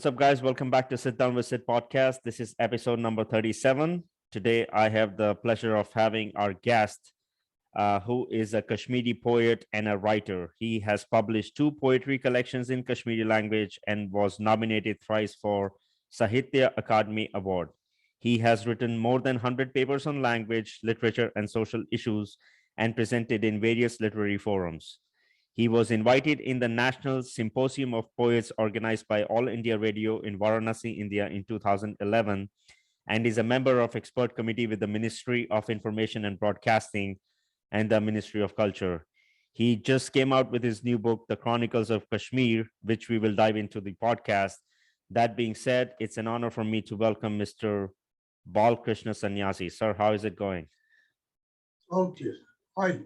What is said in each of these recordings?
What's up, guys? Welcome back to Sit Down with Sid Podcast. This is episode number 37. Today, I have the pleasure of having our guest, who is a Kashmiri poet and a writer. He has published 2 poetry collections in Kashmiri language and was nominated thrice for Sahitya Academy Award. He has written more than 100 papers on language, literature, and social issues and presented in various literary forums. He was invited in the National Symposium of Poets organized by All India Radio in Varanasi, India in 2011, and is a member of expert committee with the Ministry of Information and Broadcasting and the Ministry of Culture. He just came out with his new book, The Chronicles of Kashmir, which we will dive into the podcast. That being said, it's an honor for me to welcome Mr. Balkrishan Sanyasi. Sir, how is it going? Okay. Hi.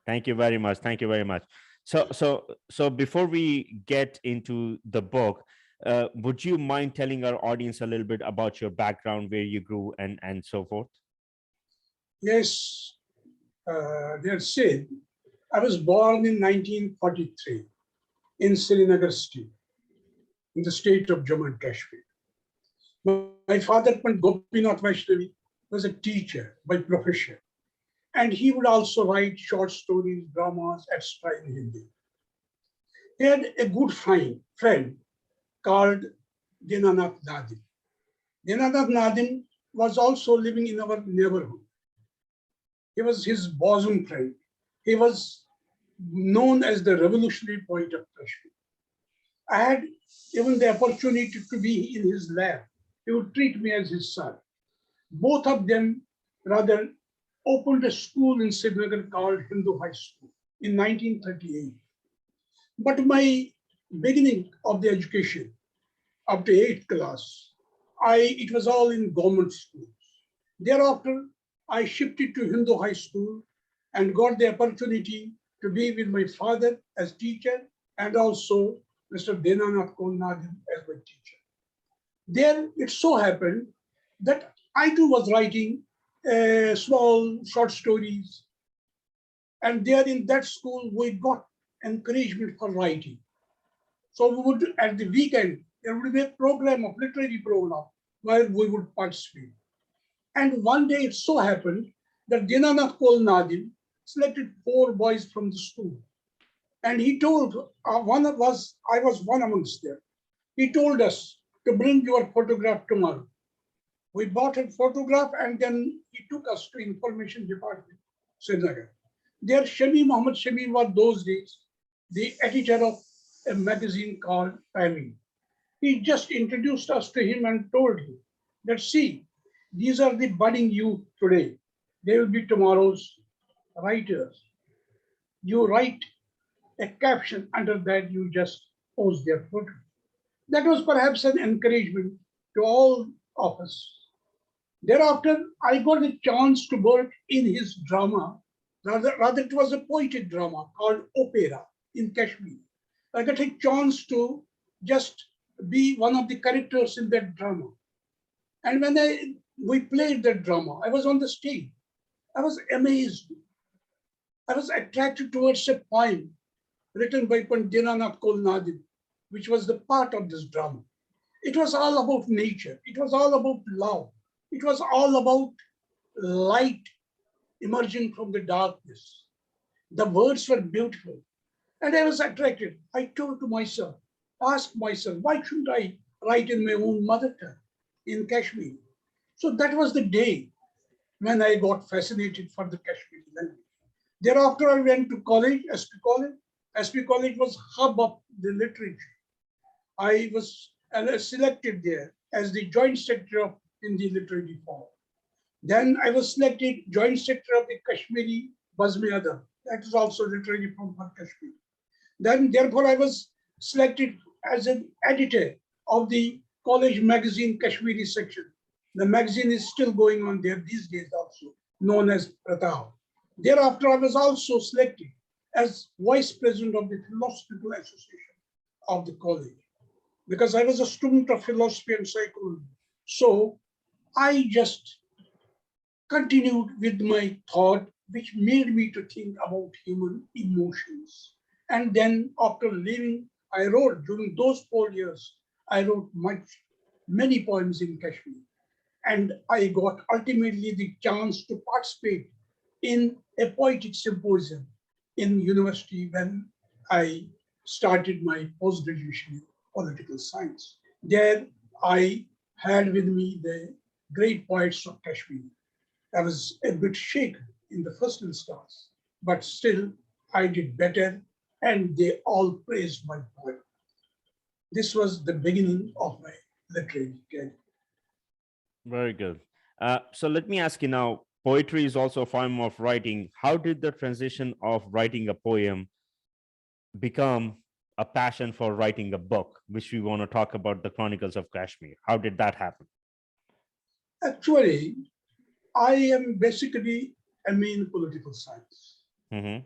Thank you very much. Thank you very much. So before we get into the book, would you mind telling our audience a little bit about your background, where you grew, and so forth? Yes, dear Sid, I was born in 1943 in Srinagar City, in the state of Jammu and Kashmir. My father, Pandit Gopinath Vaishnavi, was a teacher by profession. And he would also write short stories, dramas, etc. in Hindi. He had a good friend called Dinanath Nadim. Dinanath Nadim was also living in our neighborhood. He was his bosom friend. He was known as the revolutionary poet of Kashmir. I had even the opportunity to be in his lab. He would treat me as his son. Both of them rather opened a school in Srinagar called Hindu High School in 1938. But my beginning of the education, up to 8th class, it was all in government schools. Thereafter, I shifted to Hindu High School and got the opportunity to be with my father as teacher and also Mr. Dinanath Nadim as my teacher. There, it so happened that I too was writing small short stories. And there in that school, we got encouragement for writing. So we would, at the weekend, there would be a program of literary program where we would participate. And one day it so happened that Dinanath Nadim selected 4 boys from the school. And he told, I was one amongst them. He told us to bring your photograph tomorrow. We bought a photograph and then he took us to Information Department, Srinagar. There, Shami Muhammad Shami was those days the editor of a magazine called Timing. He just introduced us to him and told him that, see, these are the budding youth today. They will be tomorrow's writers. You write a caption under that, you just post their photo. That was perhaps an encouragement to all of us. Thereafter, I got a chance to work in his drama. Rather, it was a poetic drama called Opera in Kashmir. I got a chance to just be one of the characters in that drama. And when we played that drama, I was on the stage. I was amazed. I was attracted towards a poem written by Pandit Dinanath Nadim, which was the part of this drama. It was all about nature. It was all about love. It was all about light emerging from the darkness. The words were beautiful. And I was attracted. I told to myself, asked myself, why shouldn't I write in my own mother tongue in Kashmir? So that was the day when I got fascinated for the Kashmiri language. Thereafter, I went to college, SP College. SP College was hub of the literature. I was selected there as the joint secretary of Hindi Literary Forum. Then I was selected joint secretary of the Kashmiri Bazme-Adab. That is also literary forum for Kashmir. Then, therefore, I was selected as an editor of the college magazine Kashmiri section. The magazine is still going on there these days also, known as Pratap. Thereafter, I was also selected as vice president of the Philosophical Association of the college, because I was a student of philosophy and psychology. So I just continued with my thought, which made me to think about human emotions. And then after leaving, I wrote during those 4 years, I wrote many poems in Kashmir. And I got ultimately the chance to participate in a poetic symposium in university when I started my post-graduation in political science. There I had with me the great poets of Kashmir. I was a bit shaken in the first instance, but still I did better and they all praised my poem. This was the beginning of my literary career. Very good. So let me ask you now, poetry is also a form of writing. How did the transition of writing a poem become a passion for writing a book, which we want to talk about, the Chronicles of Kashmir? How did that happen? Actually, I am basically a main political science. Mm-hmm.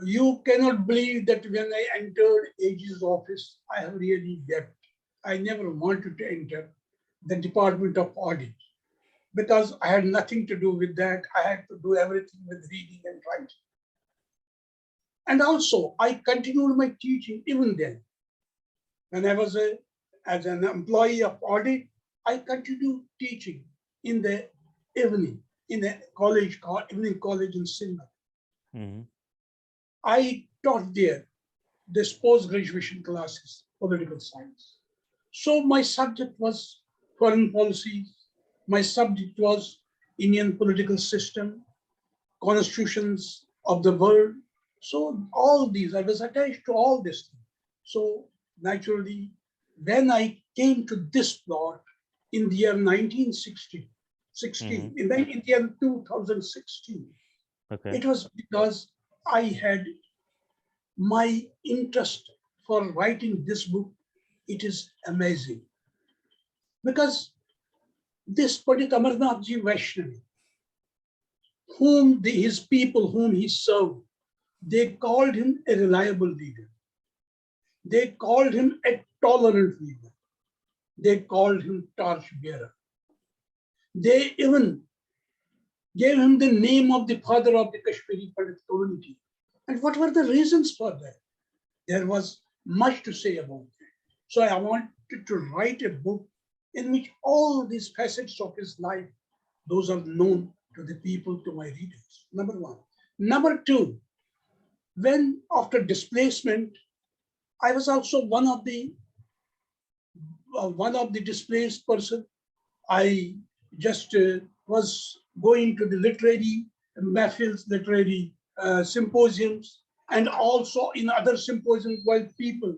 You cannot believe that when I entered AG's office, I have really wept. I never wanted to enter the Department of Audit because I had nothing to do with that. I had to do everything with reading and writing. And also, I continued my teaching even then. When I was as an employee of audit, I continued teaching in the evening, in a college, evening college in Sinna. Mm-hmm. I taught there this post-graduation classes, political science. So my subject was foreign policy. My subject was Indian political system, constitutions of the world. So all these, I was attached to all this. So naturally, when I came to this plot in the year 1960, Mm-hmm. in the year 2016, Okay. it was because I had my interest for writing this book. It is amazing because this Pandit Amarnath Ji Vaishnavi, his people whom he served, they called him a reliable leader. They called him a tolerant leader. They called him torch bearer. They even gave him the name of the father of the Kashmiri Pandit community. And what were the reasons for that? There was much to say about that. So I wanted to write a book in which all these facets of his life, those are known to the people, to my readers. Number one. Number two, when after displacement, I was also one of the displaced person. I just was going to the literary mahfils, literary symposiums, and also in other symposiums while people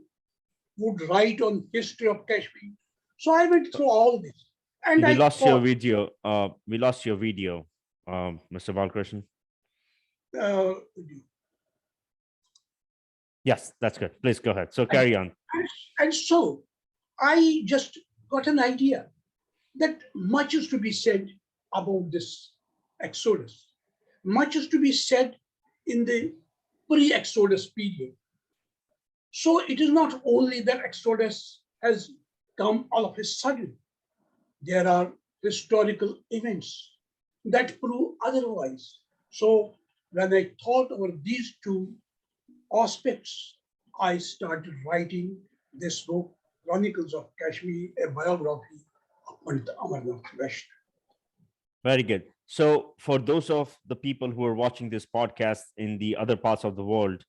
would write on history of Kashmir. So I went through all this, and We I lost your thought, video. We lost your video, Mr. Balkrishan. uh, Yes, that's good. Please go ahead. So and, carry on. and so I just got an idea that much is to be said about this Exodus. Much is to be said in the pre-Exodus period. So it is not only that Exodus has come all of a sudden. There are historical events that prove otherwise. So when I thought over these two aspects, I started writing this book, Chronicles of Kashmir, a biography of Pandit Amarnath Vaishnav. Very good. So, for those of the people who are watching this podcast in the other parts of the world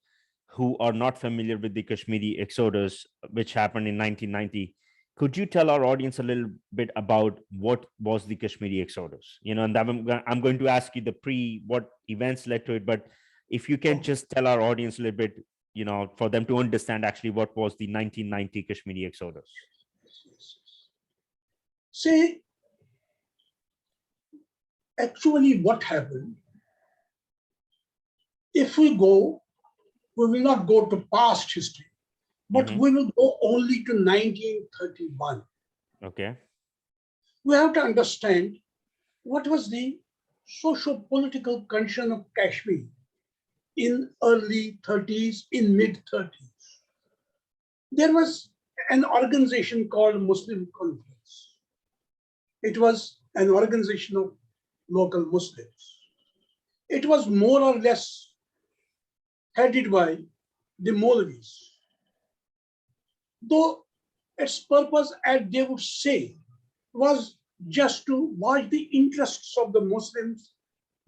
who are not familiar with the Kashmiri Exodus, which happened in 1990, could you tell our audience a little bit about what was the Kashmiri Exodus? And I'm going to ask you what events led to it, but if you can just tell our audience a little bit, for them to understand actually what was the 1990 Kashmiri Exodus. See, actually what happened, if we will not go to past history, but we will go only to 1931. Okay. We have to understand what was the socio-political condition of Kashmir in early 30s, in mid 30s. There was an organization called Muslim Conference. It was an organization of local Muslims. It was more or less headed by the Maulvis. Though Its purpose, as they would say, was just to watch the interests of the Muslims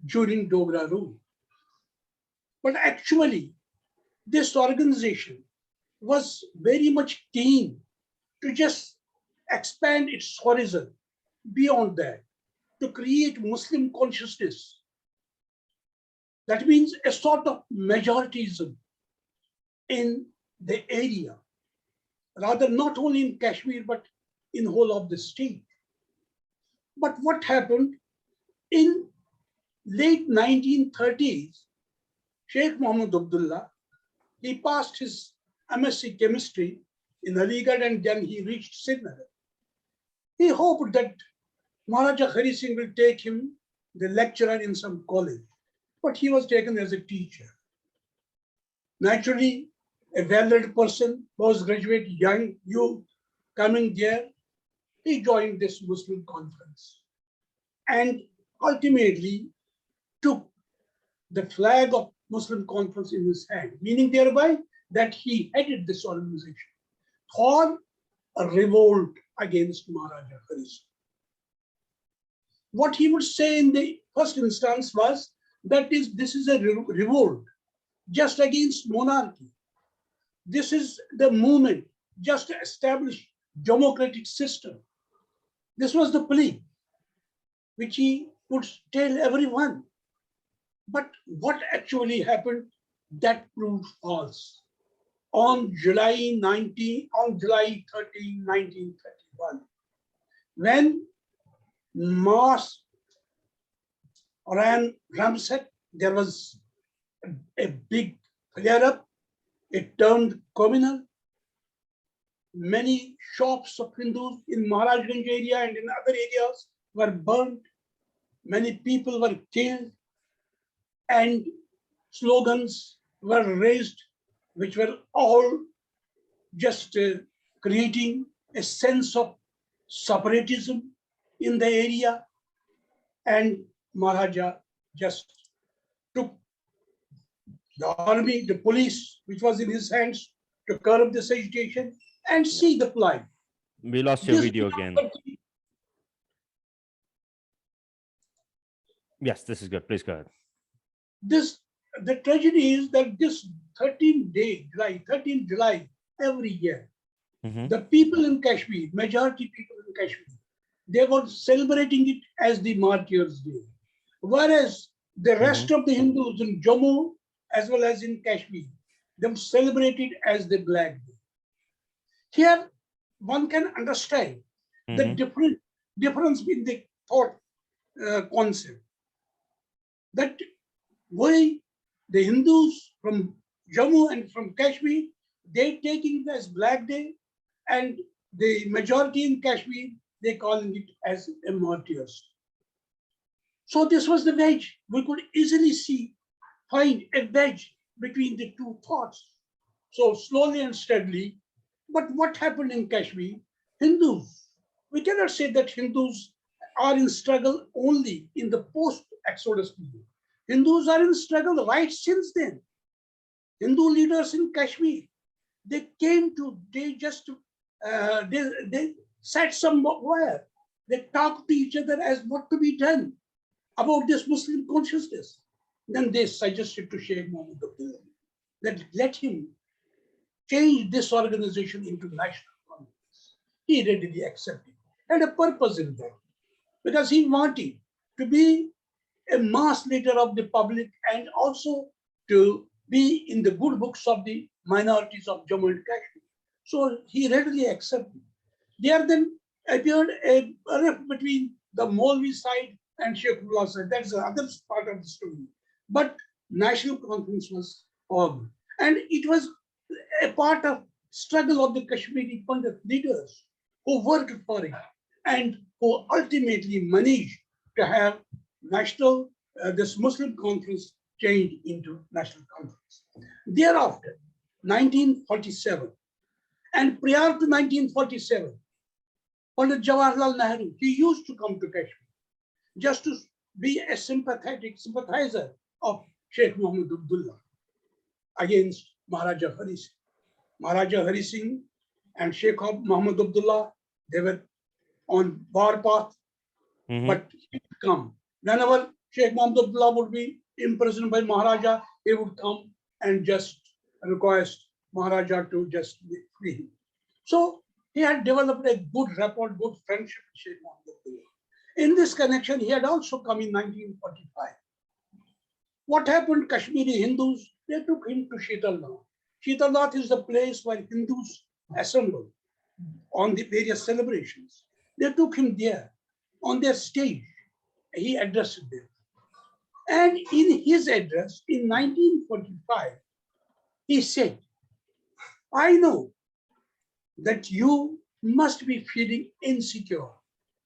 during Dogra rule. But actually, this organization was very much keen to just expand its horizon beyond that, to create Muslim consciousness. That means a sort of majoritism in the area, rather not only in Kashmir, but in whole of the state. But what happened in late 1930s, Sheikh Muhammad Abdullah, he passed his MSc chemistry in Aligarh and then he reached Srinagar. He hoped that Maharaja Hari Singh will take him the lecturer in some college, but he was taken as a teacher. Naturally, a well-read person, postgraduate, young youth coming there, he joined this Muslim conference and ultimately took the flag of Muslim conference in his hand, meaning thereby that he headed this organization for a revolt against Maharaja Hari Singh. What he would say in the first instance was that this is a revolt just against monarchy. This is the movement just to establish democratic system. This was the plea which he would tell everyone. But what actually happened, that proved false. On July 13, 1931, when mass ran rampant, there was a big flare-up. It turned communal. Many shops of Hindus in Maharajganj area and in other areas were burned. Many people were killed. And slogans were raised, which were all just creating a sense of separatism in the area. And Maharaja just took the army, the police, which was in his hands, to curb this agitation and see the plight. We lost your video again. Yes, this is good. Please go ahead. The tragedy is that this 13th July every year, the people in Kashmir, majority people in Kashmir, they were celebrating it as the Martyrs' Day. Whereas the rest of the Hindus in Jammu as well as in Kashmir, they celebrated as the Black Day. Here, one can understand the difference in the thought concept. That why the Hindus from Jammu and from Kashmir, they taking it as Black Day, and the majority in Kashmir, they calling it as a Martyrs. So this was the wedge. We could easily find a wedge between the two thoughts. So slowly and steadily, but what happened in Kashmir? Hindus, we cannot say that Hindus are in struggle only in the post-Exodus period. Hindus are in struggle right since then. Hindu leaders in Kashmir, they sat somewhere. They talked to each other as what to be done about this Muslim consciousness. Then they suggested to Sheikh Muhammad Abdullah that let him change this organization into national conference. He readily accepted, and a purpose in that, because he wanted to be a mass leader of the public and also to be in the good books of the minorities of Jammu and Kashmir. So he readily accepted. There then appeared a rift between the Maulvi side and Sheikhullah side. That's the other part of the story. But national conference was formed. And it was a part of struggle of the Kashmiri Pandit leaders who worked for it and who ultimately managed to have this Muslim conference changed into national conference. Thereafter, 1947, and prior to 1947, Pandit Jawaharlal Nehru, he used to come to Kashmir just to be a sympathizer of Sheikh Muhammad Abdullah against Maharaja Hari Singh. Maharaja Hari Singh and Sheikh Muhammad Abdullah, they were on war path, but he would come. Whenever Sheikh Muhammad Abdullah would be imprisoned by Maharaja, he would come and just request Maharaja to just free him. So he had developed a good rapport, good friendship with Sheikh Muhammad Abdullah. In this connection, he had also come in 1945. What happened? Kashmiri Hindus, they took him to Sheetalnath. Sheetalnath is the place where Hindus assemble on the various celebrations. They took him there on their stage. He addressed them. And in his address in 1945, he said, I know that you must be feeling insecure,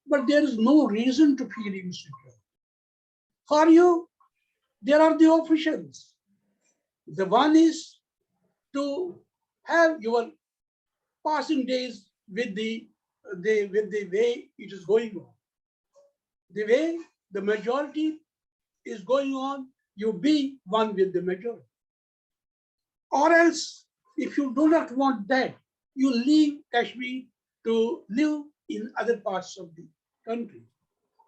but there is no reason to feel insecure. For you, there are the officials. The one is to have your passing days with the way it is going on. The way the majority is going on, you be one with the majority. Or else, if you do not want that, you leave Kashmir to live in other parts of the country.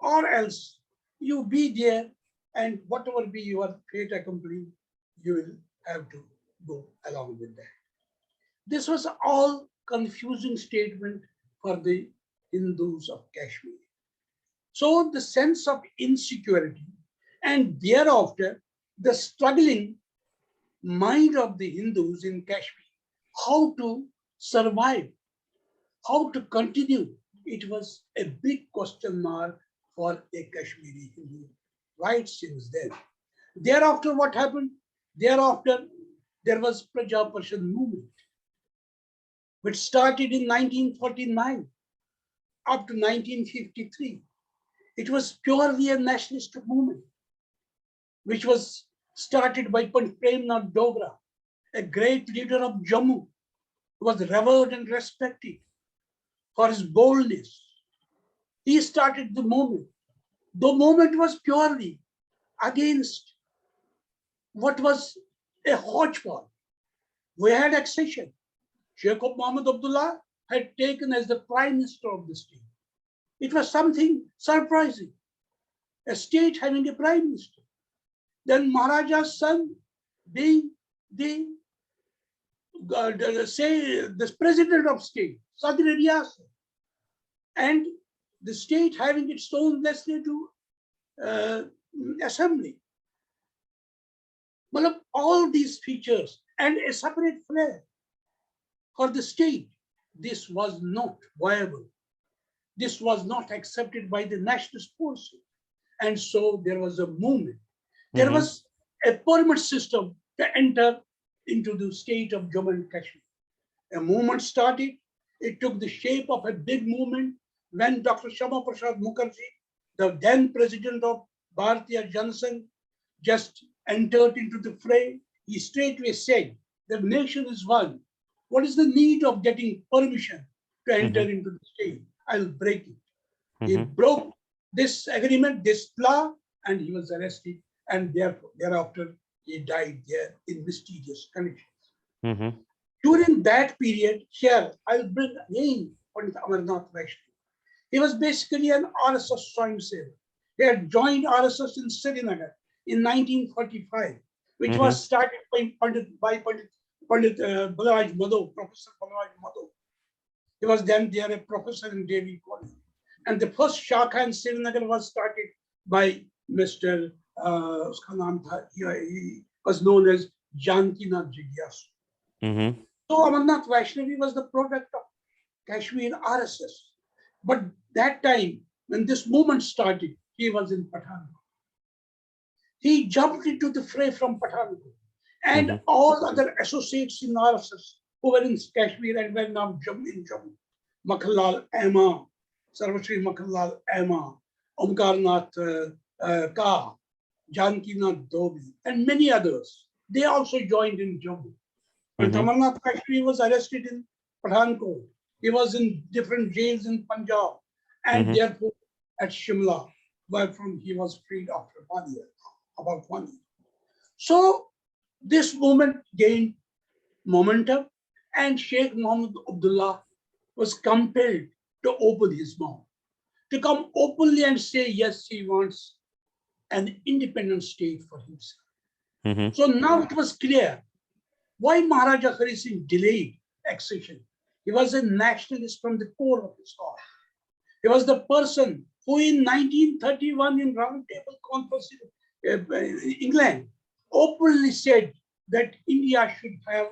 Or else, you be there and whatever be your fate accomplished, you will have to go along with that. This was all confusing statement for the Hindus of Kashmir. So the sense of insecurity and thereafter the struggling mind of the Hindus in Kashmir, how to survive, how to continue, it was a big question mark for a Kashmiri Hindu right since then. Thereafter, what happened? Thereafter, there was Praja Parishad movement, which started in 1949 up to 1953. It was purely a nationalist movement, which was started by Pandit Premnath Dogra, a great leader of Jammu, who was revered and respected for his boldness. He started the movement. The movement was purely against what was a hodgepodge. We had accession. Sheikh Muhammad Abdullah had taken as the prime minister of the state. It was something surprising, a state having a prime minister. Then Maharaja's son being the president of state, Sadr Riyasat, and the state having its own legislative assembly. Well, all these features and a separate flag for the state, this was not viable. This was not accepted by the nationalist forces. And so there was a movement. There was a permit system to enter into the state of Jammu and Kashmir. A movement started. It took the shape of a big movement when Dr. Shama Prasad Mukherjee, the then president of Bharatiya Janasangh, just entered into the fray. He straightway said, the nation is one. What is the need of getting permission to enter into the state? I'll break it. He broke this agreement, this law, and he was arrested. And thereafter, he died there in mysterious conditions. During that period, here, I'll bring again Pandit Amarnath Vaishnavi. He was basically an RSS Swayamsevak. He had joined RSS in Srinagar in 1945, which was started by Pandit Balaraj Madhav, Professor Balaraj Madhav. He was then there a professor in Devi College. And the first Shakha in Srinagar was started by Mr. He was known as Jankinath Jigyasu. So Amarnath Vaishnavi was the product of Kashmir RSS. But that time, when this movement started, he was in Pathankot. He jumped into the fray from Pathankot. And all other associates in RSS who were in Kashmir and were now in Jammu, Makhanlal Ahma, Sarvashri Makhanlal Ahma, Omkarnath Ka, Jankinath Dobi, and many others. They also joined in Jammu. When Amarnath Kashmir was arrested in Pathankot, he was in different jails in Punjab and therefore at Shimla, where from he was freed after 1 year, about 1 year. So this movement gained momentum and Sheikh Muhammad Abdullah was compelled to open his mouth, to come openly and say, yes, he wants an independent state for himself. Mm-hmm. So now it was clear why Maharaja Hari Singh delayed accession. He was a nationalist from the core of his heart. He was the person who in 1931 in Round Table Conference in England openly said that India should have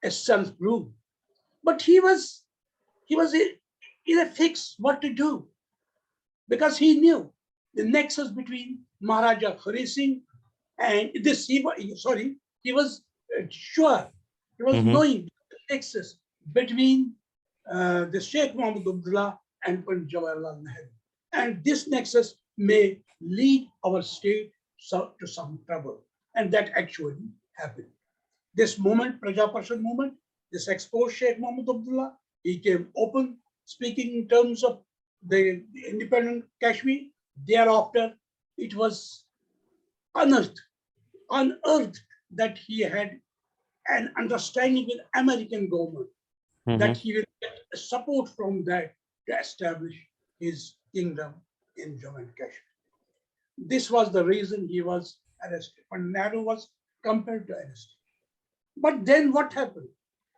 a self-rule. But he was in a fix what to do, because he knew the nexus between Maharaja Hari Singh and this. He was sure, he was Mm-hmm. knowing the nexus between the Sheikh Mohammed Abdullah and Pandit Jawaharlal Nehru. And this nexus may lead our state to some trouble. And that actually happened. This movement, Praja Parshad movement, this exposed Sheikh Mohammed Abdullah. He came open, speaking in terms of the independent Kashmir. Thereafter, it was unearthed, unearthed that he had an understanding with American government, Mm-hmm. that he will get support from that to establish his kingdom in Jammu and Kashmir. This was the reason he was arrested. And Nehru was compelled to arrest him. But then what happened?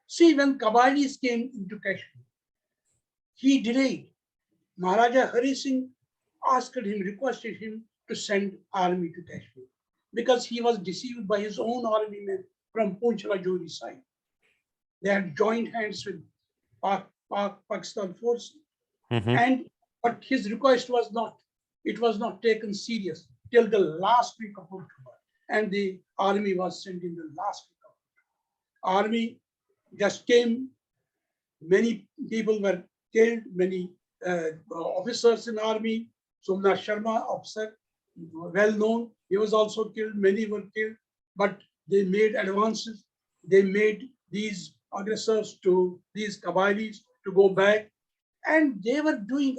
See, when Kabalis came into Kashmir, he delayed. Maharaja Hari Singh asked him, requested him to send army to Kashmir, because he was deceived by his own army men from Poonch Rajouri side. They had joined hands with Pakistan forces, Mm-hmm. and but his request was not, it was not taken serious till the last week of October, and the army was sent in the last week of October. Army just came, many people were killed, many officers in army. Somnath Sharma, officer, well known, he was also killed, many were killed, but they made advances. They made these aggressors, to these Kabalis, to go back, and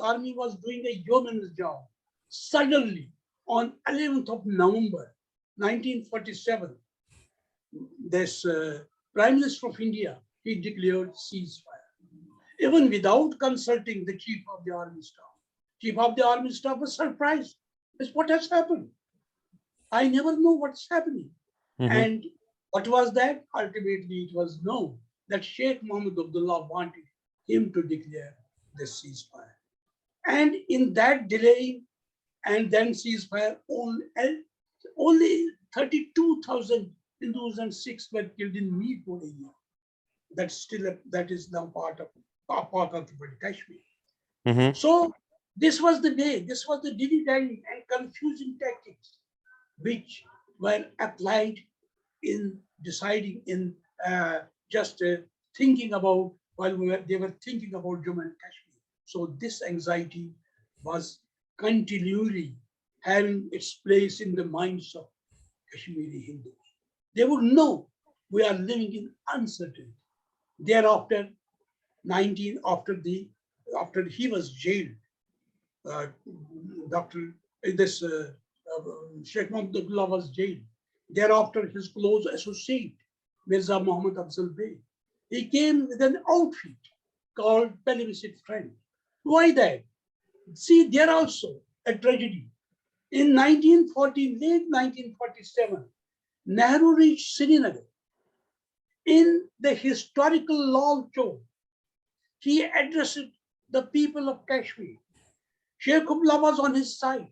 army was doing a yeoman's job. Suddenly, on 11th of November 1947, this Prime Minister of India, he declared ceasefire, even without consulting the Chief of the Army Staff. Chief of the Army Staff was surprised. What has happened? I never know what's happening. Mm-hmm. And what was that? Ultimately, it was known that Sheikh Mohammed Abdullah wanted him to declare the ceasefire. And in that delay and then ceasefire, only 32,000 Hindus and Sikhs were killed in Mirpur area. That is now part of Kashmir. Mm-hmm. So this was the way, this was the dilly-dally and confusing tactics which were applied in deciding, in just thinking about, while they were thinking about Jammu and Kashmir. So this anxiety was continually having its place in the minds of Kashmiri Hindus. They would know we are living in uncertainty. Thereafter, after he was jailed, uh, Dr. This Sheikh Mohammed Abdullah was jailed. Thereafter, his close associate, Mirza Muhammad Afzal Bey, he came with an outfit called Pelvisit Friend. Why that? See, there also a tragedy. In 1940, late 1947, Nehru reached Srinagar. In the historical Lal Chowk, he addressed the people of Kashmir. Sheikh Abdullah was on his side.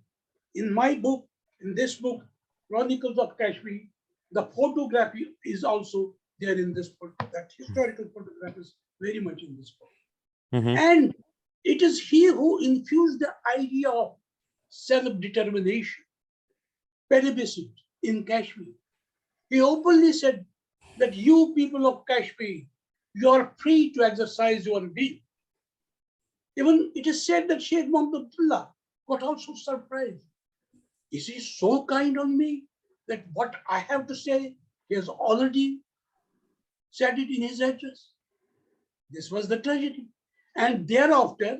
In my book, in this book, Chronicles of Kashmir, the photography is also there in this book. That historical photograph is very much in this book. Mm-hmm. And it is he who infused the idea of self-determination, plebiscite in Kashmir. He openly said that you people of Kashmir, you are free to exercise your will. Even it is said that Sheikh Mohammed Abdullah got also surprised. Is he so kind on me that what I have to say, he has already said it in his address? This was the tragedy. And thereafter,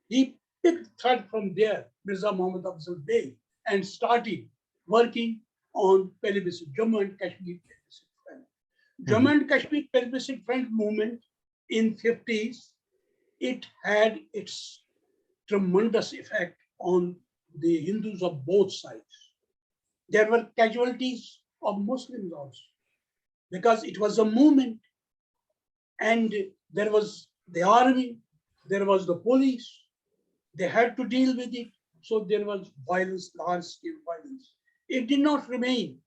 he picked thread from there, Mirza Muhammad Afzal Bey, and started working on plebiscite, Jammu and Kashmir plebiscite front. Jammu and Kashmir plebiscite front movement in 50s, it had its tremendous effect on the Hindus of both sides. There were casualties of Muslims also, because it was a movement, and there was the army, there was the police, they had to deal with it. So there was violence, large scale violence. It did not remain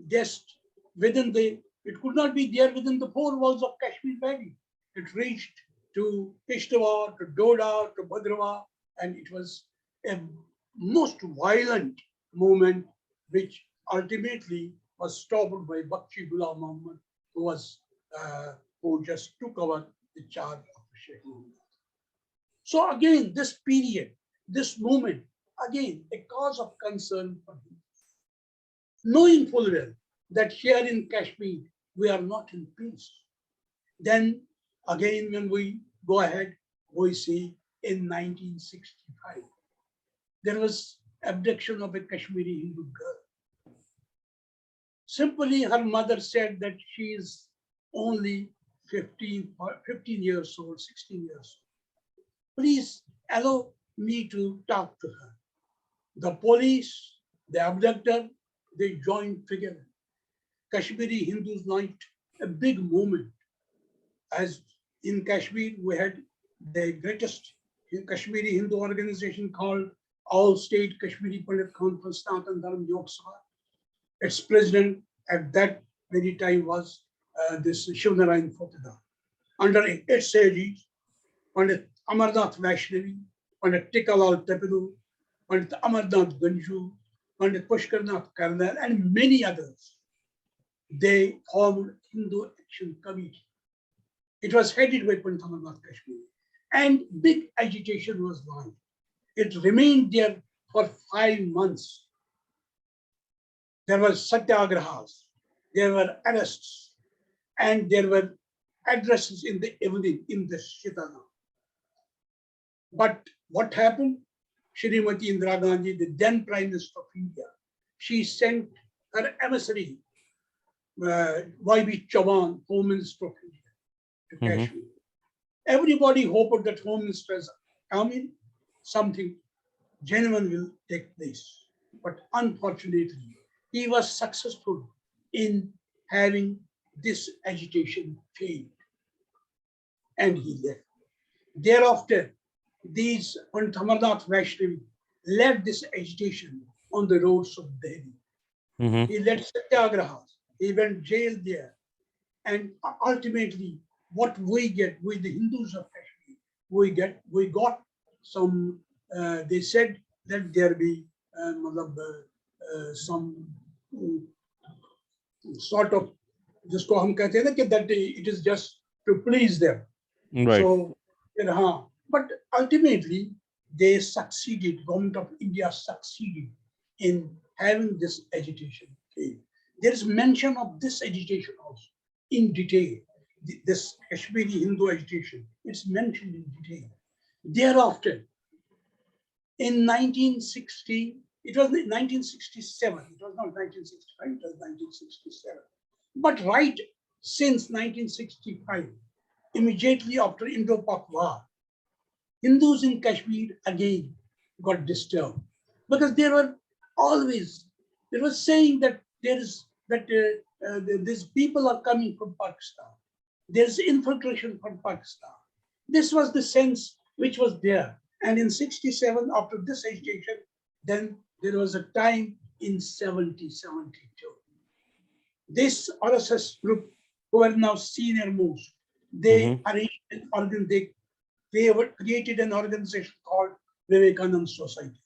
just within it could not be there within the four walls of Kashmir Valley. It reached to Kishtawar, to Doda, to Bhadrawa, and it was a most violent movement, which ultimately was stopped by Bakshi Ghulam Muhammad, who just took over the charge of the Sheikh Muhammad. So again, this period, this movement, again, a cause of concern for him. Knowing full well that here in Kashmir, we are not in peace. Then again, when we go ahead, we see in 1965, there was abduction of a Kashmiri Hindu girl. Simply, her mother said that she is only 15 years old, 16 years old. Please allow me to talk to her. The police, the abductor, they joined together. Kashmiri Hindus launched a big movement. As in Kashmir, we had the greatest Kashmiri Hindu organization called All State Kashmiri Pandits Conference Yog Sabha. Its president at that very time was this Shivnarayan Photida. Under its aegis, Pandit Amarnath Vaishnavi, Pandit Tikalal Tepidu, Pandit Amarnath Ganju, Pandit Pushkarnath Karnal, and many others. They formed Hindu Action Committee. It was headed by Pandit Amarnath Kashmir, and big agitation was launched. It remained there for 5 months. There were satyagrahas, there were arrests, and there were addresses in the evening in the Shitana. But what happened? Shrimati Indira Gandhi, the then Prime Minister of India, she sent her emissary, Y.B. Chavan, Home Minister of India, to Kashmir. Everybody hoped that Home Minister has come in, something genuine will take place. But unfortunately, he was successful in having this agitation failed, and he left. Thereafter, these Pandit Amarnath Vaishnavi led this agitation on the roads of Delhi. He led satyagrahas. He went jail there. And ultimately, what we get, we the Hindus of Kashmir, we got some, they said that there be some sort of, जिसको हम कहते हैं ना कि that it is just to please them. Right. So, but ultimately, they succeeded, government of India succeeded in having this agitation. There is mention of this agitation also in detail. This Kashmiri Hindu agitation, it's mentioned in detail. Thereafter, in 1960, it was 1967, it was not 1965, it was 1967. But right since 1965, immediately after Indo-Pak War, Hindus in Kashmir again got disturbed because they were saying that these people are coming from Pakistan. There's infiltration from Pakistan. This was the sense which was there. And in 67, after this agitation, then there was a time in 72. This RSS group, who are now senior most, they arranged they created an organization called Vivekananda Society.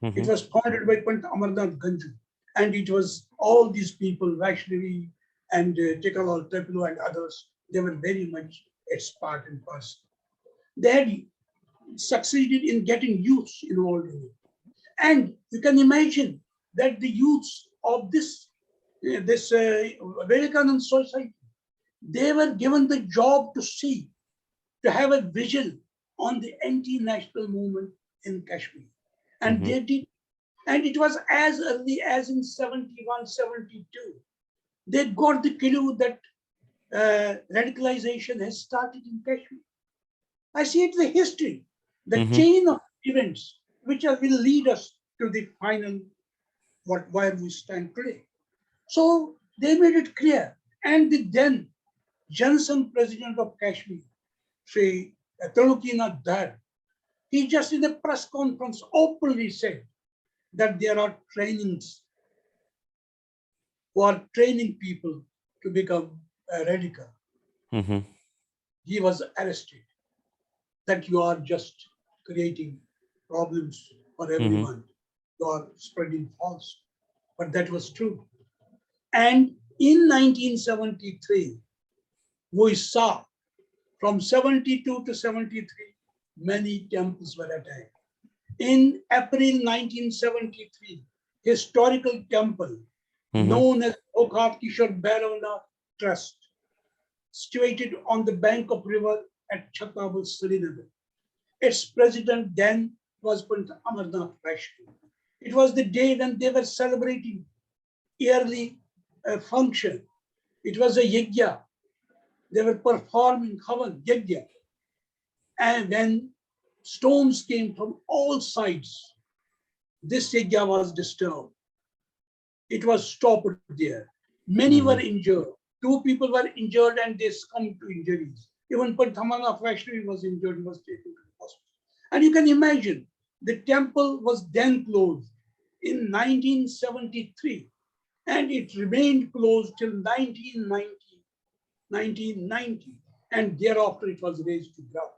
It was founded by Pandit Amarnath Ganju. And it was all these people, Vaishnavi and Tikalal Tepilu and others, they were very much its part and parcel. They had succeeded in getting youths involved in it. And you can imagine that the youths of this Vivekananda Society, they were given the job to have a vigil on the anti-national movement in Kashmir. And they did. And it was as early as in 71, 72. They got the clue that radicalization has started in Kashmir. I see it the history, the Mm-hmm. chain of events which will lead us to the final where we stand today. So they made it clear. And the then Johnson president of Kashmir, Sri Talukinath Dar, he just in a press conference openly said that there are trainings who are training people to become radical. Mm-hmm. He was arrested, that you are just creating problems for Mm-hmm. everyone. You are spreading false. But that was true. And in 1973, we saw from 72 to 73, many temples were attacked. In April 1973, historical temple Mm-hmm. known as Okhat Kishore Bairavnath Trust, situated on the bank of river at Chhatabal, Srinagar. Its president then was Pandit Amarnath Vaishnav. It was the day when they were celebrating yearly function. It was a yajna. They were performing Havan, yajna. And when storms came from all sides, this yajna was disturbed. It was stopped there. Many were Mm-hmm. injured. Two people were injured and they succumbed to injuries. Even Padhamana Vaishnavi was injured, he was taken to the hospital. And you can imagine, the temple was then closed in 1973 and it remained closed till 1990, and thereafter it was raised to ground.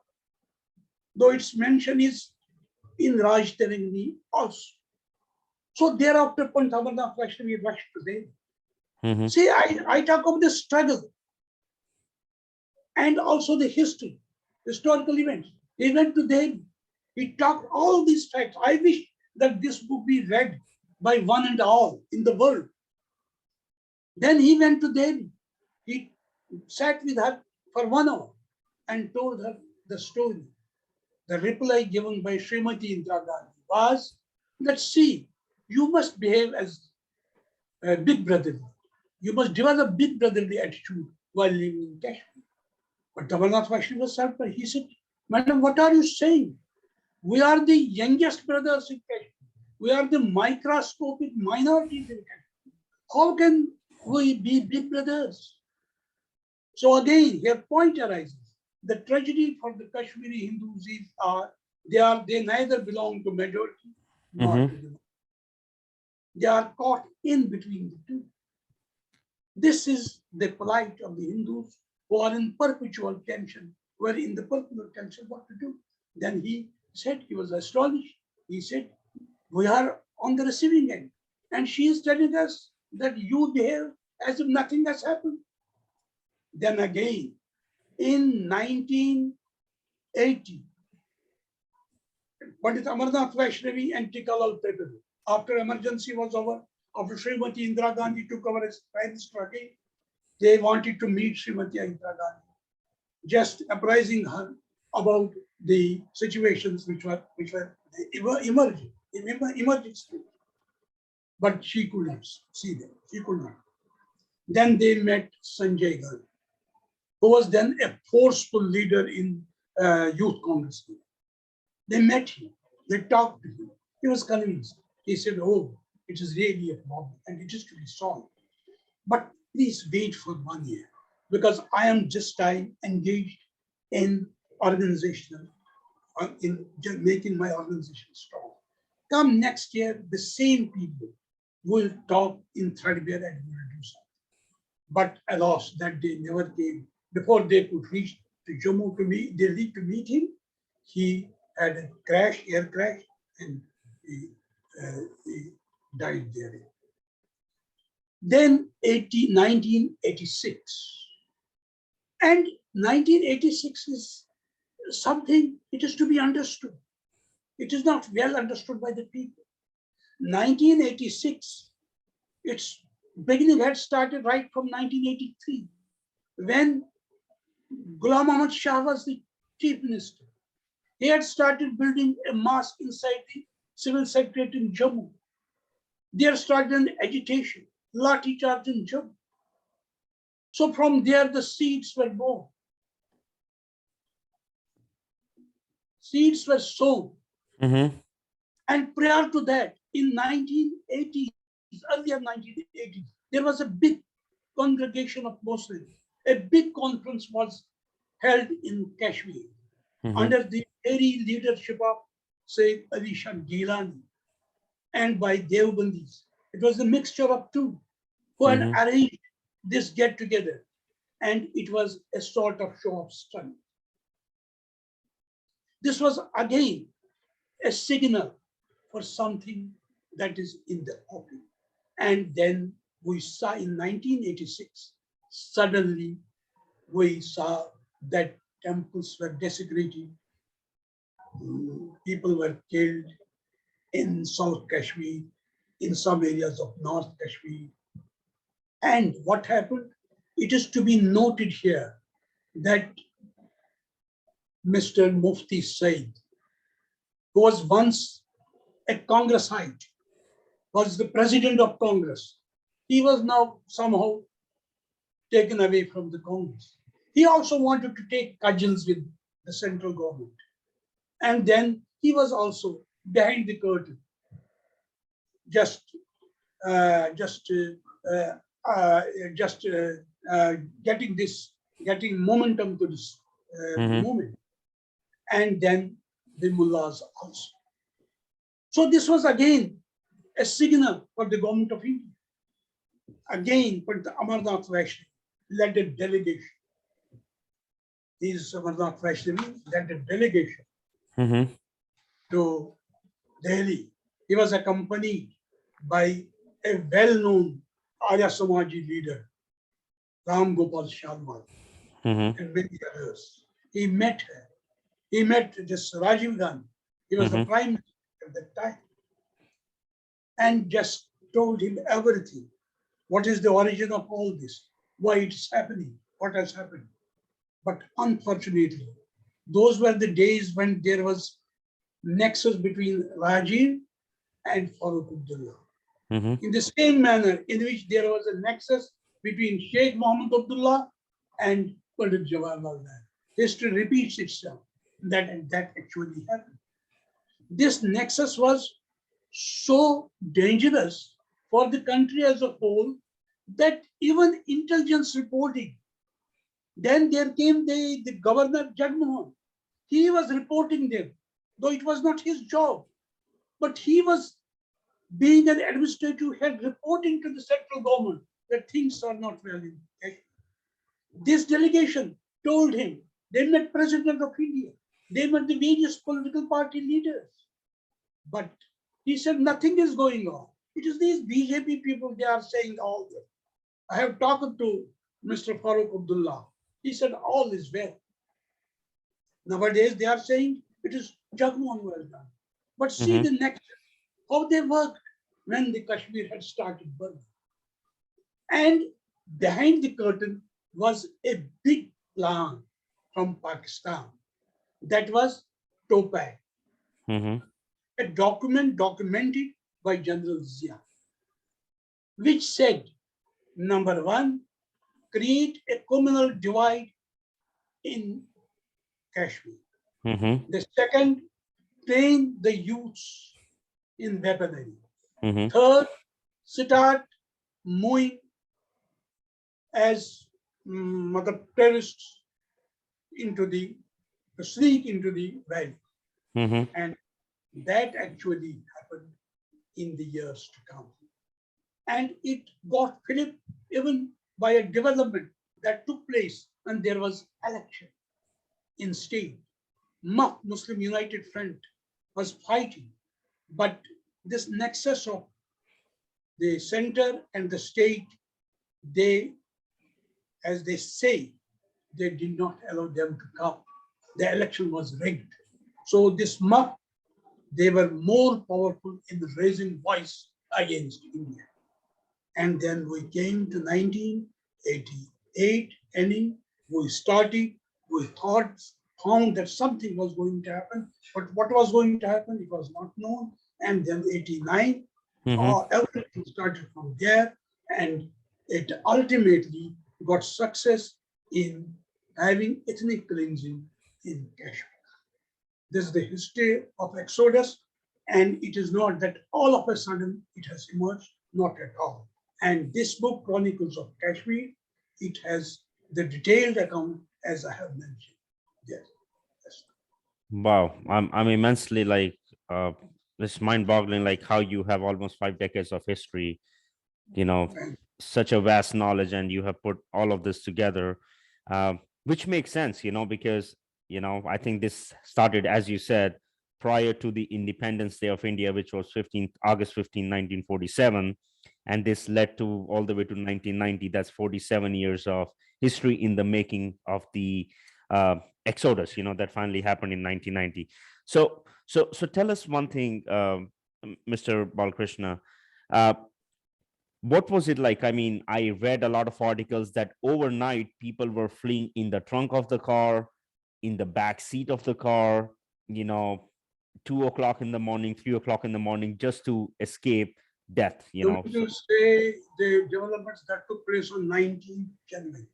Though its mention is in Raj Terangani also. So thereafter, Pandit Amarnath Vaishnavi rushed to them. Mm-hmm. See, I talk of the struggle and also the history, historical events. He went to them. He talked all these facts. I wish that this book be read by one and all in the world. Then he went to them. He sat with her for 1 hour and told her the story. The reply given by Srimati Indira Gandhi was that, see, you must behave as a big brotherly. You must develop big brotherly attitude while living in Kashmir. But Amarnath Vaishnav was surprised. He said, Madam, what are you saying? We are the youngest brothers in Kashmir. We are the microscopic minorities in Kashmir. How can we be big brothers? So again, here point arises. The tragedy for the Kashmiri Hindus is they neither belong to majority nor to Mm-hmm. the. They are caught in between the two. This is the plight of the Hindus who are in perpetual tension, were in the perpetual tension what to do. Then he said, he was astonished. He said, we are on the receiving end. And she is telling us that you behave as if nothing has happened. Then again, in 1980, Pandit Amarnath Vaishnavi and Tikalal Petal, after emergency was over, after Srimati Indira Gandhi took over as Prime Minister again, they wanted to meet Srimati Indira Gandhi, just apprising her about the situations which were emerging, emerging state. But she could not see them. She could not. Then they met Sanjay Gandhi, who was then a forceful leader in Youth Congress. They met him. They talked to him. He was convinced. He said, oh, it is really a problem and it is to be solved. But please wait for 1 year because I am this time engaged in organizational, in making my organization strong. Come next year, the same people will talk in threadbare and will do something. But alas, that day never came. Before they could reach to Jammu to meet, Delhi to meet him, he had a crash, air crash, and he died there. Then 1986. And 1986 is something, it is to be understood. It is not well understood by the people. 1986, its beginning had started right from 1983, when Ghulam Ahmad Shah was the chief minister. He had started building a mosque inside the civil secretariat in Jammu. There started an agitation, Lathi charge in Jammu. So from there, the seeds were born. Seeds were sown. Mm-hmm. And prior to that, in 1980s, earlier 1980s, there was a big congregation of Muslims. A big conference was held in Kashmir Mm-hmm. under the very leadership of Sayyid Ali Shah Gilani and by Deobandis. It was a mixture of two who had Mm-hmm. arranged this get together, and it was a sort of show of strength. This was again a signal for something that is in the open. And then we saw in 1986, suddenly we saw that temples were desecrated, people were killed in South Kashmir, in some areas of North Kashmir. And what happened? It is to be noted here that Mr. Mufti Said, who was once a Congressite, was the president of Congress. He was now somehow taken away from the Congress. He also wanted to take cudgels with the central government. And then he was also behind the curtain, just, uh, just, uh, uh, just getting momentum to this Mm-hmm. movement. And then the mullahs also. So this was again a signal for the government of India. Again, Pandit Amarnath Vaishnavi led a delegation. These Amarnath Vaishnavi led a delegation Mm-hmm. to Delhi. He was accompanied by a well-known Arya Samaji leader, Ram Gopal Sharma, Mm-hmm. and many others. He met her. He met this Rajiv Gandhi. He was the Mm-hmm. prime minister at that time, and just told him everything. What is the origin of all this? Why it's happening? What has happened? But unfortunately, those were the days when there was nexus between Rajiv and Farooq Abdullah. Mm-hmm. In the same manner in which there was a nexus between Sheikh Mohammed Abdullah and Pandit Jawaharlal Nehru. History repeats itself that actually happened. This nexus was so dangerous for the country as a whole that even intelligence reporting, then there came the governor Jagmohan. He was reporting them, though it was not his job, but he was being an administrative head reporting to the central government that things are not well in Kashmir. This delegation told him, they met President of India, they met the various political party leaders, but he said nothing is going on. It is these BJP people, they are saying all this. I have talked to Mr. Farooq Abdullah. He said all is well. Nowadays they are saying it is Jagmohan who has done. But see Mm-hmm. the next, how they worked when the Kashmir had started burning. And behind the curtain was a big plan from Pakistan. That was TOPAC, Mm-hmm. a document documented by General Zia, which said, number one, create a communal divide in Kashmir. Mm-hmm. The second, train the youths in weaponry. Mm-hmm. Third, start moving as terrorists into the to sneak into the valley. Mm-hmm. And that actually happened in the years to come. And it got filled even by a development that took place when there was election in state. Muslim United Front was fighting, but this nexus of the center and the state, they, as they say, they did not allow them to come. The election was rigged. So this MUF, they were more powerful in raising voice against India. And then we came to 1988 ending, we started, we found that something was going to happen, but what was going to happen, it was not known. And then 89, Mm-hmm. everything started from there, and it ultimately got success in having ethnic cleansing in Kashmir. This is the history of Exodus, and it is not that all of a sudden it has emerged, not at all. And this book, Chronicles of Kashmir, it has the detailed account as I have mentioned. Yes. Yes. Wow, I'm immensely like it's mind-boggling, like how you have almost 5 decades of history, you know, And such a vast knowledge, and you have put all of this together, which makes sense, because I think this started, as you said, prior to the Independence Day of India, which was August 15, 1947, and this led to all the way to 1990. That's 47 years of history in the making of the exodus, that finally happened in 1990. So tell us one thing, Mr. Balkrishna. Uh, what was it like? I mean, I read a lot of articles that overnight people were fleeing in the trunk of the car, in the back seat of the car, 2 o'clock in the morning, 3 o'clock in the morning, just to escape death, you mean to say the developments that took place on 19th January.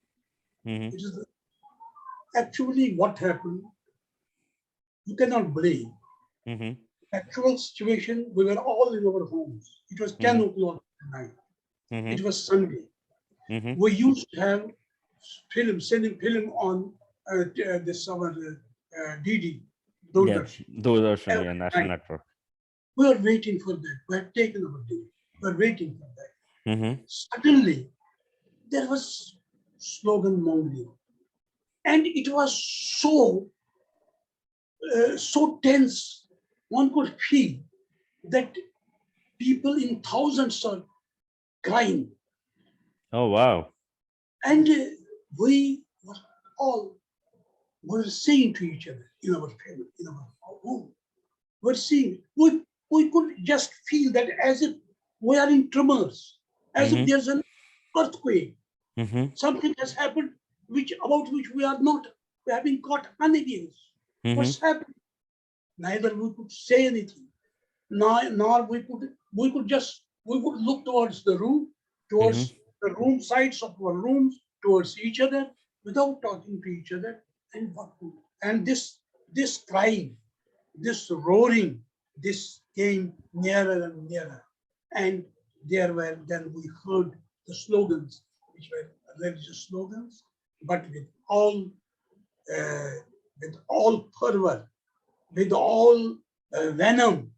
Mhm, It is actually what happened. You cannot blame. mhm, Actual situation, we were all in our homes. It was 10 mhm, o'clock at night. It mhm, was Sunday. mhm. We used to have sending film on this our DD, Yeah, Doordarshan, Doordarshan, yeah, every national night. network. We are waiting for that. We have taken our day. We are waiting for that. Mhm, Suddenly, there was slogan mongering. And it was so tense. One could feel that people in thousands are crying. oh wow. And we were all were saying to each other in our family, in our home, we're seeing, we could just feel that as if we are in tremors, as if Mhm, there's an earthquake. mhm, Something has happened about which we have been caught unawares. mhm, What's happened? Neither we could say anything, nor we could look mhm, towards the room sides of our rooms, towards each other, without talking to each other. And this crying, this roaring, this came nearer and nearer. And then we heard the slogans, which were religious slogans, but uh, with all fervor, with all venom,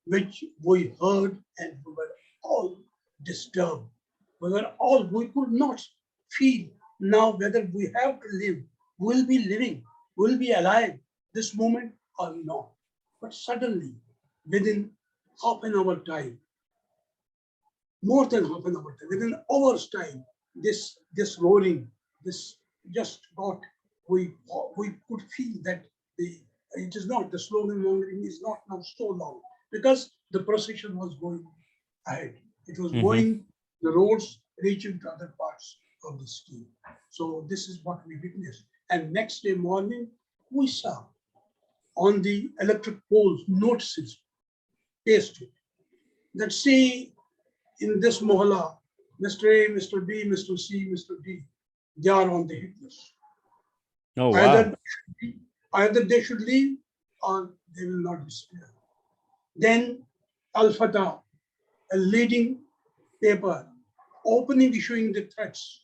which we heard, and we were all disturbed. We could not feel now whether we have to live, will be living, will be alive this moment or not. But suddenly, within half an hour time, more than half an hour time, within hours time, this roaring, this just got, we could feel that it is not, the slogan mongering is not now so long, because the procession was going ahead. It was mhm, going the roads, reaching to other parts of the scheme. So this is what we witnessed. And next day morning, we saw on the electric poles notices pasted that say in this mohalla, Mr. A, Mr. B, Mr. C, Mr. D, they are on the hit list. oh wow. Either either they should leave or they will not be spared. Then Al Fatah, a leading paper, opening issuing the threats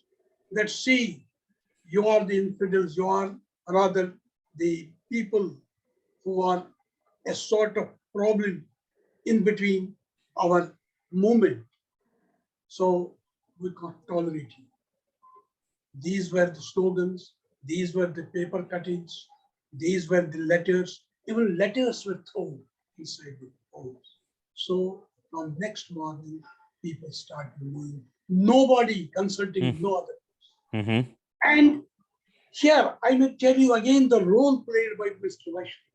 that see, you are the infidels, you are rather the people who are a sort of problem in between our movement. So we can't tolerate it. These were the slogans, these were the paper cuttings, these were the letters. Even letters were thrown inside the homes. So from next morning, people started moving. Nobody consulting Mhm, no other. mhm, And here I may tell you again the role played by Mr. Vaishnav.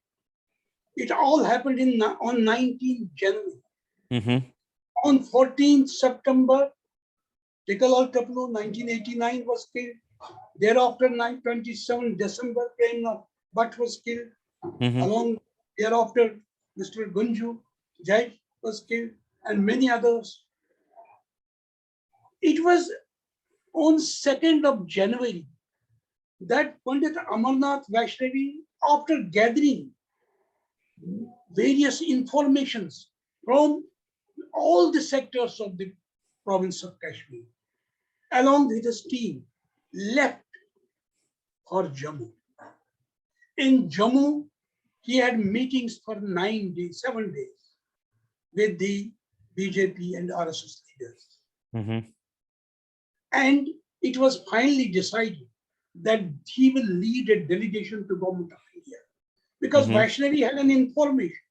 It all happened on 19th January. mhm, On 14th September, Tikalal Taplu, 1989 was killed. Thereafter, 27 December came up, Bhatt was killed. mhm, Along thereafter, Mr. Gunju, Jai was killed, and many others. It was On 2nd of January, that Pandit Amarnath Vaishnavi, after gathering various informations from all the sectors of the province of Kashmir, along with his team, left for Jammu. In Jammu, he had meetings for 9 days, 7 days with the BJP and RSS leaders. Mm-hmm. And it was finally decided that he will lead a delegation to Government of India. Because Mm-hmm. Vaishnavi had an information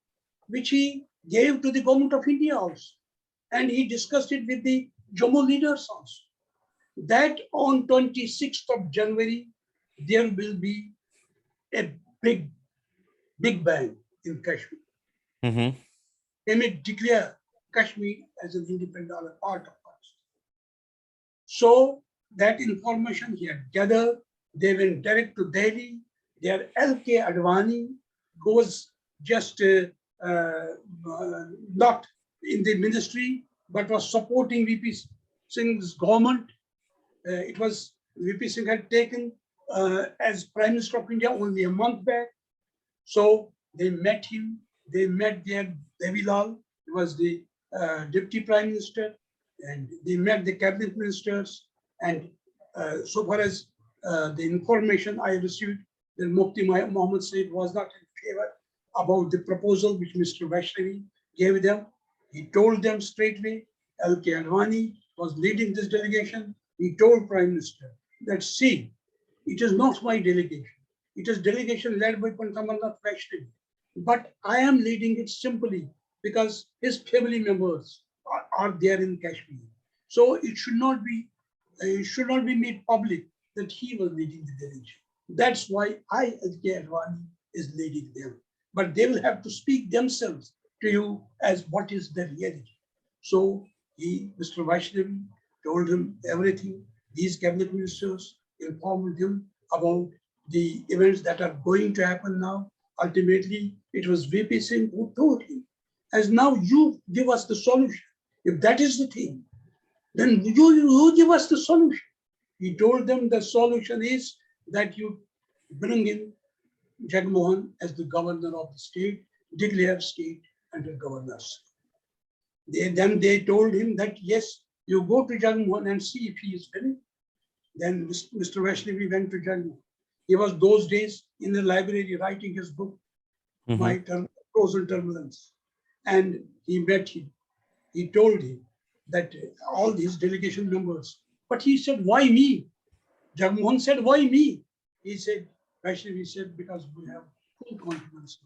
which he gave to the Government of India also. And he discussed it with the Jammu leaders also. That on 26th of January, there will be a big bang in Kashmir. Mm-hmm. They may declare Kashmir as an independent part of Pakistan. So that information he had gathered, they went direct to Delhi. Their L.K. Advani goes just not in the ministry, but was supporting VP Singh's government. It was VP Singh had taken as Prime Minister of India only a month back. So they met him. They met their Devilal, who was the Deputy Prime Minister, and they met the cabinet ministers. And so far as the information I received, that Mufti Muhammad Said was not in favor about the proposal which Mr. Vaishnavi gave them. He told them straightway, L.K. Advani was leading this delegation. He told Prime Minister that, see, it is not my delegation. It is delegation led by Pandit Amarnath Vaishnavi. But I am leading it simply because his family members are there in Kashmir. So it should not be made public that he was leading the delegation. That's why I, as K. Advani, is leading them. But they will have to speak themselves to you as what is the reality. So Mr. Vaishnavi, told him everything. These cabinet ministers informed him about the events that are going to happen now. Ultimately, it was VP Singh who told him, as now you give us the solution. If that is the thing, then you give us the solution. He told them the solution is that you bring in Jagmohan as the governor of the state, declare state under governors. Then they told him that, yes, you go to Jagmohan and see if he is willing. Then Mr. Vaishnavi went to Jagmohan. He was those days in the library writing his book, My Frozen Turbulence. And he met him. He told him that all these delegation members, but he said, why me? Jagmohan said, why me? He said, Vaishnavi said, because we have full confidence.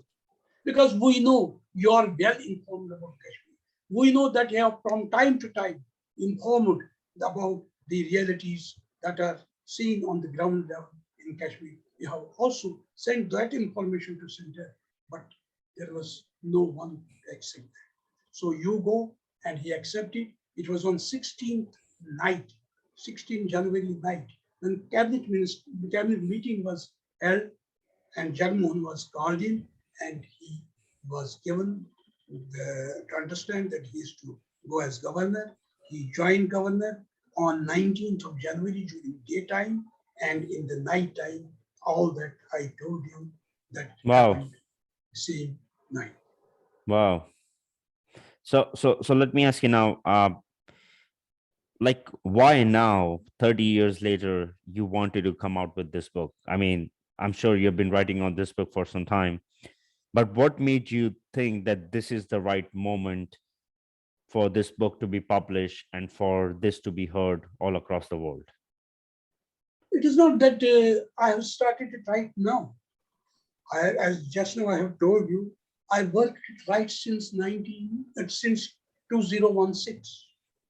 Because we know you are well informed about Kashmir. We know that you have from time to time informed about the realities that are seen on the ground level in Kashmir. You have also sent that information to center, but there was no one to accept that. So you go, and he accepted. It was on 16th night, 16 January night, when cabinet meeting was held, and Jagmohan was called in, and he was given to understand that he is to go as governor. He joined governor on 19th of January during daytime, and in the night time, all that I told you that Wow. happened same night. Wow. So let me ask you now, like, why now, 30 years later, you wanted to come out with this book? I mean, I'm sure you've been writing on this book for some time, but what made you think that this is the right moment for this book to be published and for this to be heard all across the world? It is not that I have started it right now. As just now I have told you, I worked it right since 2016.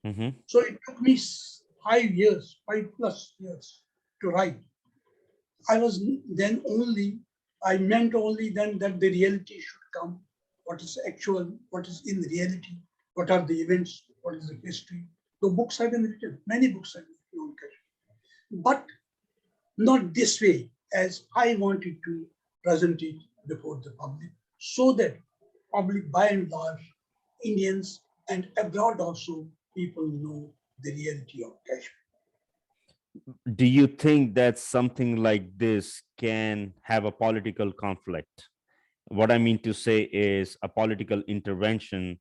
Mm-hmm. So it took me 5 years, 5+ years to write. I meant only then that the reality should come. What is actual, what is in reality, what are the events, what is the history. The books have been written, many books have been written on Kashmir. But not this way as I wanted to present it before the public, so that public by and large, Indians and abroad also, people know the reality of Kashmir. Do you think that something like this can have a political conflict? What I mean to say is a political intervention.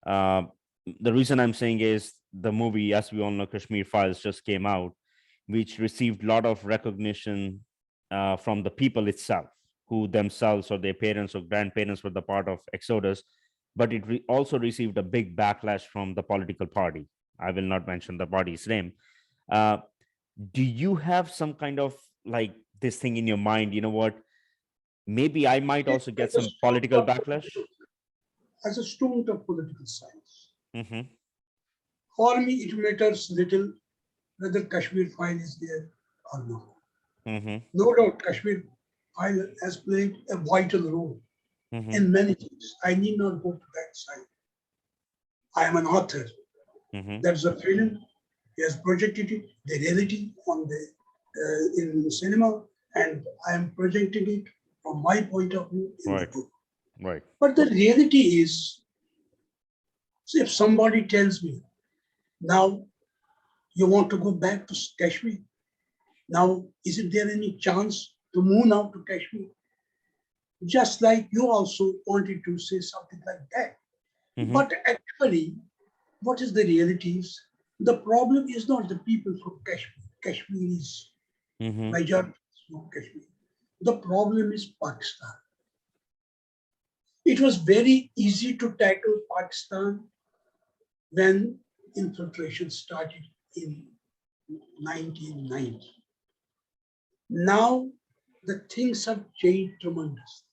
Uh, the reason I'm saying is the movie, as we all know, Kashmir Files just came out, which received a lot of recognition from the people itself, who themselves or their parents or grandparents were the part of Exodus. But it also received a big backlash from the political party. I will not mention the party's name. Uh, do you have some kind of like this thing in your mind? You know what? Maybe I might As also get a some student political of backlash. as a student of political science, Mm-hmm. for me it matters little whether Kashmir file is there or not. Mm-hmm. No doubt, Kashmir file has played a vital role Mm-hmm. in many things. I need not go to that side. I am an author. Mm-hmm. That's a film. He has projected it, the reality on the in the cinema, and I am projecting it from my point of view in the Right. book. Right. But the reality is, so if somebody tells me now you want to go back to Kashmir, now isn't there any chance to move now to Kashmir? Just like you also wanted to say something like that. Mm-hmm. But actually, what is the reality is the problem is not the people from Kashmir. Kashmir is Mm-hmm. majority from Kashmir. The problem is Pakistan. It was very easy to tackle Pakistan when infiltration started in 1990. Now the things have changed tremendously.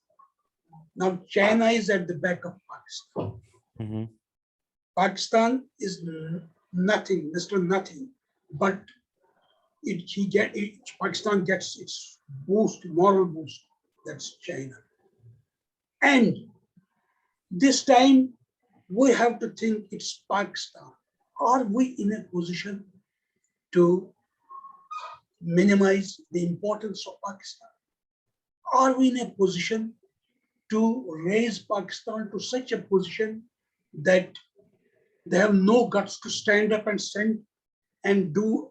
Now China is at the back of Pakistan. Mm-hmm. Pakistan is nothing, Mr. Nothing, but Pakistan gets its boost, moral boost. That's China. And this time we have to think it's Pakistan. Are we in a position to minimize the importance of Pakistan? Are we in a position to raise Pakistan to such a position that they have no guts to stand up and send and do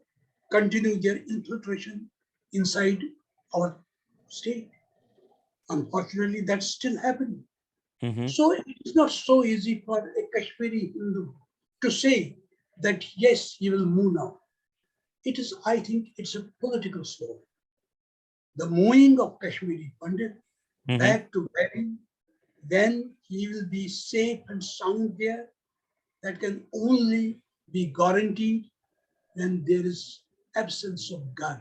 continue their infiltration inside our state? Unfortunately, that's still happening. Mm-hmm. So it's not so easy for a Kashmiri Hindu to say that yes, he will move now. It is, I think, it's a political slogan. The moving of Kashmiri Pandit Mm-hmm. back to Delhi, then he will be safe and sound there. That can only be guaranteed when there is absence of gun.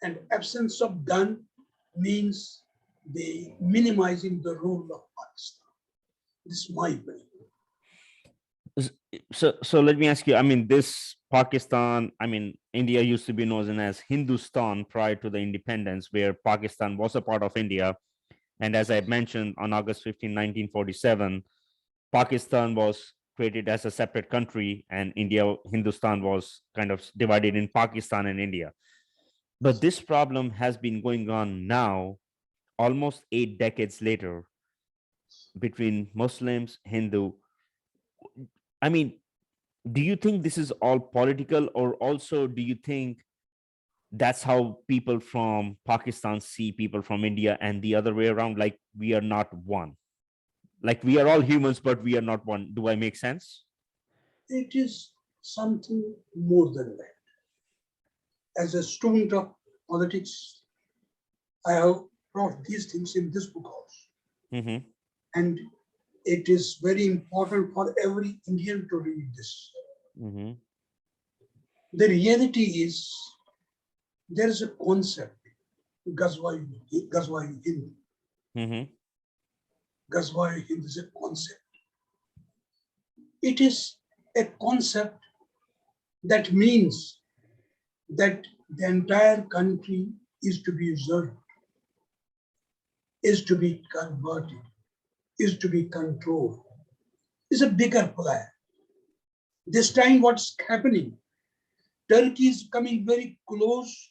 And absence of gun means the minimizing the role of Pakistan. This is my opinion. So let me ask you. I mean, this Pakistan. I mean, India used to be known as Hindustan prior to the independence, where Pakistan was a part of India. And as I mentioned, on August 15, 1947, Pakistan was created as a separate country, and Hindustan was kind of divided in Pakistan and India. But this problem has been going on now, almost 8 decades later, between Muslims, Hindu. I mean, do you think this is all political, or also do you think that's how people from Pakistan see people from India and the other way around? Like, we are not one. Like, we are all humans, but we are not one. Do I make sense? It is something more than that. As a student of politics, I have brought these things in this book also. Mm-hmm. And it is very important for every Indian to read this. Mm-hmm. The reality is there is a concept, Gazwai Hind. Mm-hmm. Gazwai Hind is a concept. It is a concept that means that the entire country is to be usurped, is to be converted, is to be controlled. It's a bigger plan. This time what's happening? Turkey is coming very close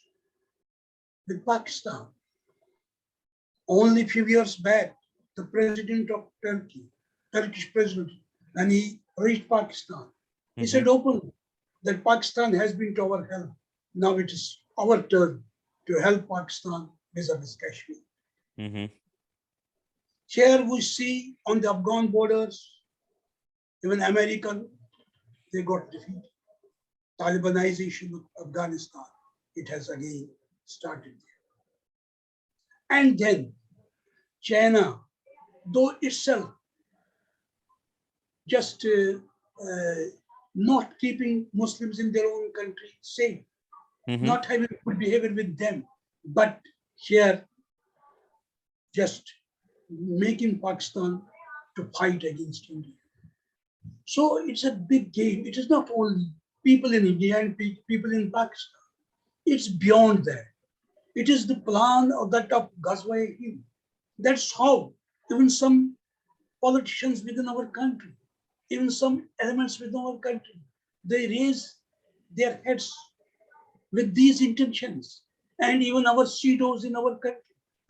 with Pakistan. Only a few years back, the president of Turkey, Turkish president, when he reached Pakistan, he Mm-hmm. said openly that Pakistan has been to our help. Now it is our turn to help Pakistan vis-a-vis Kashmir. Mm-hmm. Here we see on the Afghan borders, even American, they got defeated. Talibanization of Afghanistan, it has again started there. And then China, though itself just not keeping Muslims in their own country safe, Mm-hmm. not having good behavior with them, but here just making Pakistan to fight against India. So it's a big game. It is not only people in India and people in Pakistan. It's beyond that. It is the plan of that of Ghazwa-e-Hind. That's how even some politicians within our country, even some elements within our country, they raise their heads with these intentions. And even our CEDOs in our country,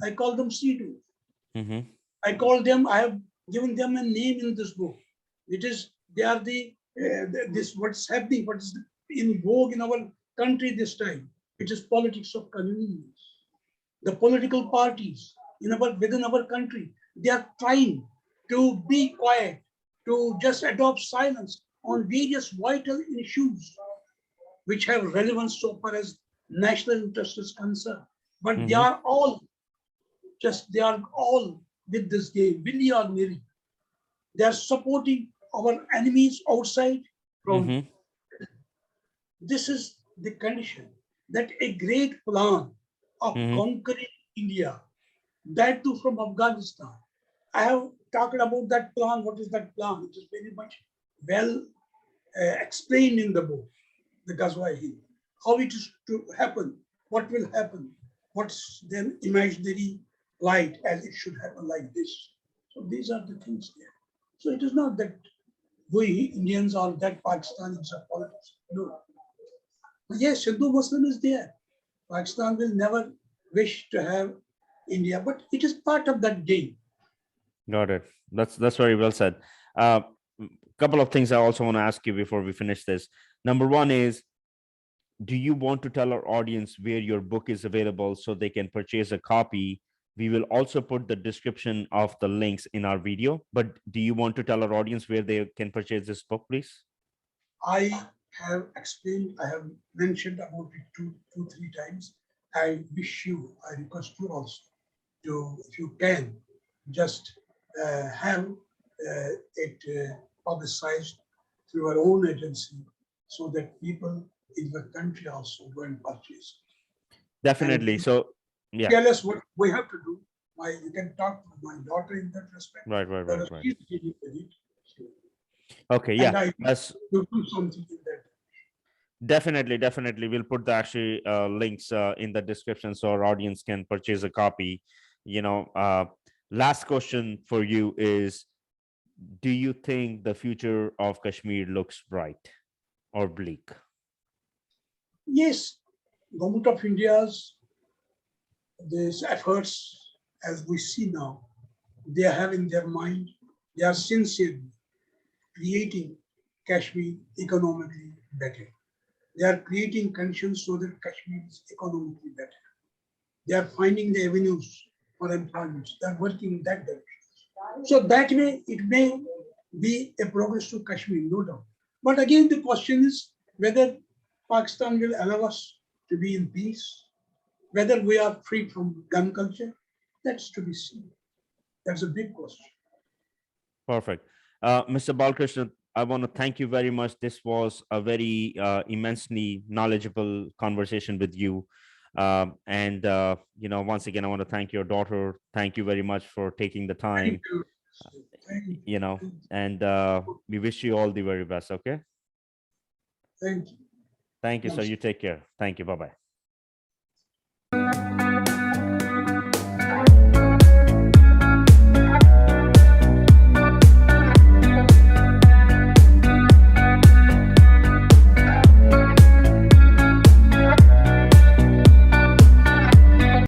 I call them CEDOs. Mm-hmm. I call them, I have given them a name in this book. It is, they are this what's happening, what is in vogue in our country this time. It is politics of convenience. The political parties within our country, they are trying to be quiet, to just adopt silence on various vital issues which have relevance so far as national interest is concerned. But Mm-hmm. they are all with this game, willy or nilly. They are supporting our enemies outside from. Mm-hmm. This is the condition that a great plan of Mm-hmm. conquering India, that too from Afghanistan. I have talked about that plan. What is that plan? It is very much well explained in the book, the Ghazwa-e-Hind. How it is to happen, what will happen, what's then imaginary light as it should happen like this. So these are the things there. So it is not that we Indians or that Pakistanis are politics. No. Yes, Hindu Muslim is there. Pakistan will never wish to have India, but it is part of that game. Got it. That's very well said. Couple of things I also want to ask you before we finish this. Number one is, do you want to tell our audience where your book is available so they can purchase a copy? We will also put the description of the links in our video, but do you want to tell our audience where they can purchase this book, please? I have explained, I have mentioned about it two, three times. I request you also to, if you can, just have it publicized through our own agency so that people in the country also go and purchase. Definitely. And so, yeah. tell us what we have to do. You can talk to my daughter in that respect. Right. She's dealing with it. Okay, And yeah. I will do something in that. Definitely. We'll put the actually links in the description so our audience can purchase a copy. Last question for you is, do you think the future of Kashmir looks bright or bleak? Yes, Government of India's these efforts, as we see now, they have in their mind, they are sincerely creating Kashmir economically better. They are creating conditions so that Kashmir is economically better. They are finding the avenues for employment. They are working in that direction. So that way, it may be a progress to Kashmir, no doubt. But again, the question is whether Pakistan will allow us to be in peace, whether we are free from gun culture. That's to be seen. That's a big question. Perfect. Mr. Balkrishan, I want to thank you very much. This was a very immensely knowledgeable conversation with you. Once again, I want to thank your daughter. Thank you very much for taking the time. Thank you. Thank you. And we wish you all the very best. Okay. Thank you. Thank you, sir. You take care. Thank you. Bye-bye.